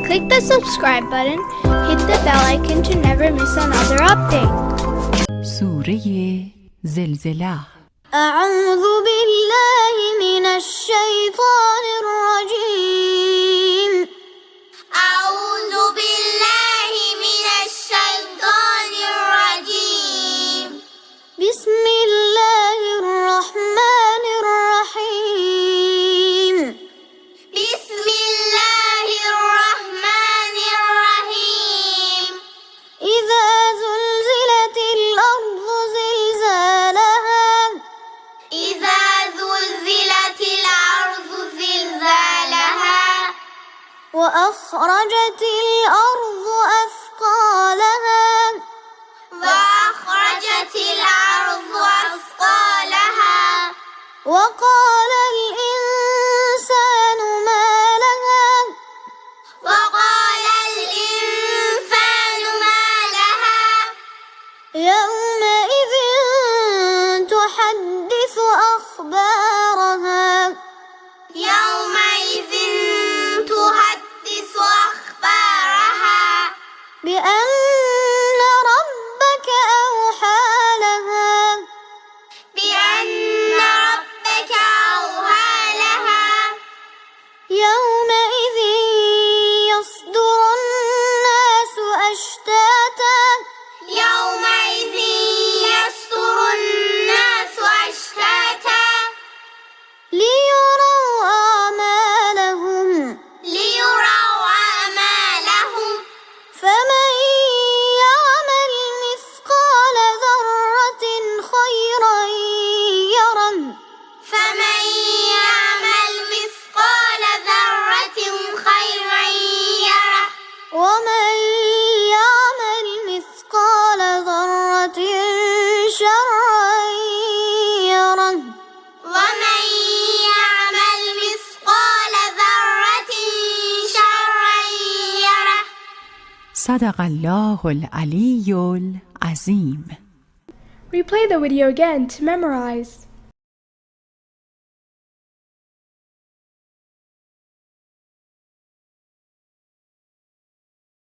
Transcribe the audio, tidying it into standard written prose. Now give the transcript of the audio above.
Click the subscribe button, hit the bell icon to never miss another update. سورة زلزلة. أعوذ بالله من الشيطان الرجيم. أعوذ بالله من الشيطان الرجيم. بسم الله الرحمن الرحيم. بسم الله الرحمن الرحيم. إذا زلزلت الأرض زلزالها. إذا زلزلت الأرض زلزالها. وأخرجت الأرض أثقالها. وأخرجت الأرض أثقالها. وقال الإنسان ما لها. وقال الإنسان ما لها. يومئذ تحدث أخبارها. يومئذ تحدث أخبارها. بأن ربك أوحى لها. بأن ربك أوحى لها. يومئذ يصدر الناس أشتاتا. يومئذ يصدر الناس أشتاتا. ليروا أعمالهم. ليروا أعمالهم. فمن يعمل مثقال ذرة خيرا يره. فمن يعمل مثقال ذرة خيرا يره. ومن يعمل مثقال ذرة شرا يره. ومن يعمل مثقال ذرة شرا يره. صدق الله العلي العظيم. Replay the video again to memorize.